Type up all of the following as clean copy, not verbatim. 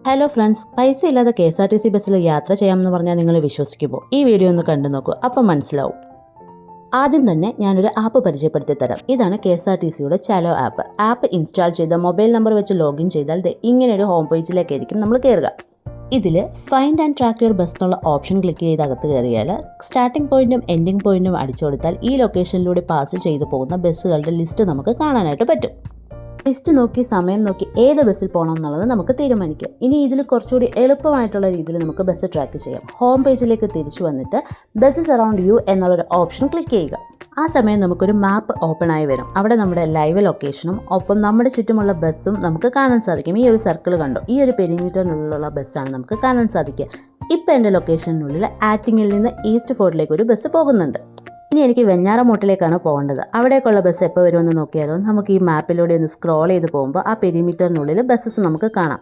Hello friends, പൈസ ഇല്ലാതെ KSRTC ബസ്സിൽ യാത്ര ചെയ്യാമെന്ന് പറഞ്ഞാൽ നിങ്ങൾ വിശ്വസിക്കുമോ? ഈ വീഡിയോ ഒന്ന് കണ്ടു നോക്കൂ, അപ്പം മനസ്സിലാവും. ആദ്യം തന്നെ ഞാനൊരു ആപ്പ് പരിചയപ്പെടുത്തി തരാം. ഇതാണ് KSRTCയുടെ ചലോ ആപ്പ്. ആപ്പ് ഇൻസ്റ്റാൾ ചെയ്ത മൊബൈൽ നമ്പർ വെച്ച് ലോഗിൻ ചെയ്താൽ ഇങ്ങനെയൊരു ഹോം പേജിലേക്കായിരിക്കും നമ്മൾ കയറുക. ഇതിൽ find and track your bus എന്നുള്ള ഓപ്ഷൻ ക്ലിക്ക് ചെയ്ത് അകത്ത് കയറിയാൽ സ്റ്റാർട്ടിംഗ് പോയിന്റും എൻഡിംഗ് പോയിന്റും അടിച്ചു കൊടുത്താൽ ഈ ലൊക്കേഷനിലൂടെ പാസ് ചെയ്തു പോകുന്ന ബസ്സുകളുടെ ലിസ്റ്റ് നമുക്ക് കാണാനായിട്ട് പറ്റും. ലിസ്റ്റ് നോക്കി സമയം നോക്കി ഏത് ബസ്സിൽ പോകണം എന്നുള്ളത് നമുക്ക് തീരുമാനിക്കാം. ഇനി ഇതിൽ കുറച്ചുകൂടി എളുപ്പമായിട്ടുള്ള രീതിയിൽ നമുക്ക് ബസ് ട്രാക്ക് ചെയ്യാം. ഹോം പേജിലേക്ക് തിരിച്ചു വന്നിട്ട് ബസ്സസ് അറൗണ്ട് യു എന്നുള്ളൊരു ഓപ്ഷൻ ക്ലിക്ക് ചെയ്യുക. ആ സമയം നമുക്കൊരു മാപ്പ് ഓപ്പൺ ആയി വരും. അവിടെ നമ്മുടെ ലൈവ് ലൊക്കേഷനും ഒപ്പം നമ്മുടെ ചുറ്റുമുള്ള ബസ്സും നമുക്ക് കാണാൻ സാധിക്കും. ഈ ഒരു സർക്കിൾ കണ്ടോ, ഈ ഒരു പെരിമീറ്ററിനുള്ളിലുള്ള ബസ്സാണ് നമുക്ക് കാണാൻ സാധിക്കുക. ഇപ്പം എൻ്റെ ലൊക്കേഷനുള്ളിൽ ആറ്റിങ്ങിൽ നിന്ന് ഈസ്റ്റ് ഫോർട്ടിലേക്ക് ഒരു ബസ് പോകുന്നുണ്ട്. ഇനി എനിക്ക് വെഞ്ഞാറമൂട്ടിലേക്കാണ് പോകേണ്ടത്. അവിടേക്കുള്ള ബസ് എപ്പോൾ വരുമെന്ന് നോക്കിയാലോ. നമുക്ക് ഈ മാപ്പിലൂടെ ഒന്ന് സ്ക്രോൾ ചെയ്ത് പോകുമ്പോൾ ആ പെരിമീറ്ററിനുള്ളിൽ ബസ്സസ് നമുക്ക് കാണാം.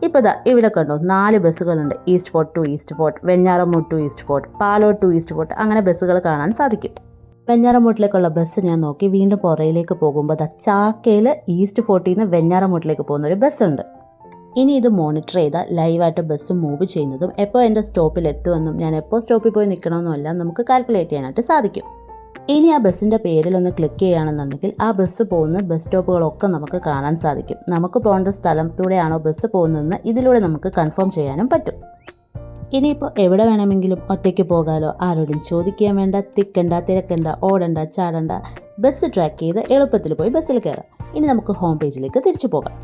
ഇപ്പോൾ ഇവിടെ കണ്ടോ, 4 ബസ്സുകളുണ്ട്. East Fort to East Fort, Venjaramoodu to East Fort, Palode to East Fort, അങ്ങനെ ബസ്സുകൾ കാണാൻ സാധിക്കും. വെഞ്ഞാറമൂട്ടിലേക്കുള്ള ബസ് ഞാൻ നോക്കി വീണ്ടും പുറയിലേക്ക് പോകുമ്പോൾ ചാക്കയിൽ ഈസ്റ്റ് ഫോർട്ടിൽ നിന്ന് വെഞ്ഞാറമൂട്ടിലേക്ക് പോകുന്നൊരു ബസ്സുണ്ട്. ഇനി ഇത് മോണിറ്റർ ചെയ്താൽ ലൈവായിട്ട് ബസ് മൂവ് ചെയ്യുന്നതും എപ്പോൾ എൻ്റെ സ്റ്റോപ്പിൽ എത്തുമെന്നും ഞാൻ എപ്പോൾ സ്റ്റോപ്പിൽ പോയി നിൽക്കണമെന്നും എല്ലാം നമുക്ക് കാൽക്കുലേറ്റ് ചെയ്യാനായിട്ട് സാധിക്കും. ഇനി ആ ബസ്സിൻ്റെ പേരിലൊന്ന് ക്ലിക്ക് ചെയ്യുകയാണെന്നുണ്ടെങ്കിൽ ആ ബസ് പോകുന്ന ബസ് സ്റ്റോപ്പുകളൊക്കെ നമുക്ക് കാണാൻ സാധിക്കും. നമുക്ക് പോകേണ്ട സ്ഥലത്തൂടെയാണോ ബസ് പോകുന്നതെന്ന് ഇതിലൂടെ നമുക്ക് കൺഫേം ചെയ്യാനും പറ്റും. ഇനിയിപ്പോൾ എവിടെ വേണമെങ്കിലും ഒറ്റയ്ക്ക് പോകാലോ. ആരോടും ചോദിക്കാൻ വേണ്ട, തിക്കണ്ട, തിരക്കണ്ട, ഓടണ്ട, ചാടണ്ട. ബസ് ട്രാക്ക് ചെയ്ത് എളുപ്പത്തിൽ പോയി ബസ്സിൽ കയറാം. ഇനി നമുക്ക് ഹോം പേജിലേക്ക് തിരിച്ചു പോകാം.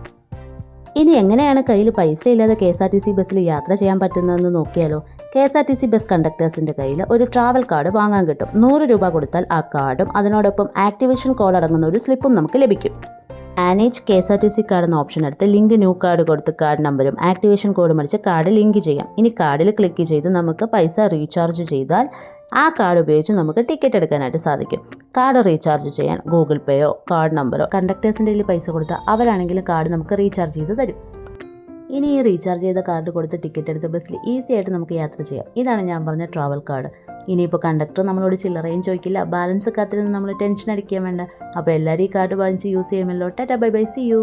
ഇനി എങ്ങനെയാണ് കയ്യിൽ പൈസ ഇല്ലാതെ KSRTC ബസ്സിൽ യാത്ര ചെയ്യാൻ പറ്റുന്നതെന്ന് നോക്കിയാലോ. KSRTC ബസ് കണ്ടക്ടേഴ്സിൻ്റെ കയ്യിൽ ഒരു ട്രാവൽ കാർഡ് വാങ്ങാൻ കിട്ടും. 100 രൂപ കൊടുത്താൽ ആ കാർഡും അതിനോടൊപ്പം ആക്ടിവേഷൻ കോഡ് അടങ്ങുന്ന ഒരു സ്ലിപ്പും നമുക്ക് ലഭിക്കും. മാനേജ് KSRTC കാർഡ് എന്ന ഓപ്ഷൻ എടുത്ത് ലിങ്ക് ന്യൂ കാർഡ് കൊടുത്ത് കാർഡ് നമ്പറും ആക്ടിവേഷൻ കോഡും അടിച്ച് കാർഡ് ലിങ്ക് ചെയ്യാം. ഇനി കാർഡിൽ ക്ലിക്ക് ചെയ്ത് നമുക്ക് പൈസ റീചാർജ് ചെയ്താൽ ആ കാർഡ് ഉപയോഗിച്ച് നമുക്ക് ടിക്കറ്റ് എടുക്കാനായിട്ട് സാധിക്കും. കാർഡ് റീചാർജ് ചെയ്യാൻ ഗൂഗിൾ പേയോ കാർഡ് നമ്പറോ കണ്ടക്ടേഴ്സിൻ്റെ കയ്യിൽ പൈസ കൊടുത്താൽ അവരാണെങ്കിൽ കാർഡ് നമുക്ക് റീചാർജ് ചെയ്ത് തരും. ഇനി ഈ റീചാർജ് ചെയ്ത കാർഡ് കൊടുത്ത് ടിക്കറ്റ് എടുത്ത ബസ്സിൽ ഈസി ആയിട്ട് നമുക്ക് യാത്ര ചെയ്യാം. ഇതാണ് ഞാൻ പറഞ്ഞ ട്രാവൽ കാർഡ്. ഇനിയിപ്പോൾ കണ്ടക്ടർ നമ്മളോട് ചില്ലറയും ചോദിക്കില്ല, ബാലൻസ് കാത്തിരുന്ന് നമ്മൾ ടെൻഷൻ അടിക്കാൻ വേണ്ട. അപ്പോൾ എല്ലാവരും ഈ കാർഡ് വാങ്ങിച്ച് യൂസ് ചെയ്യുമല്ലോ. Tata bye bye, see U.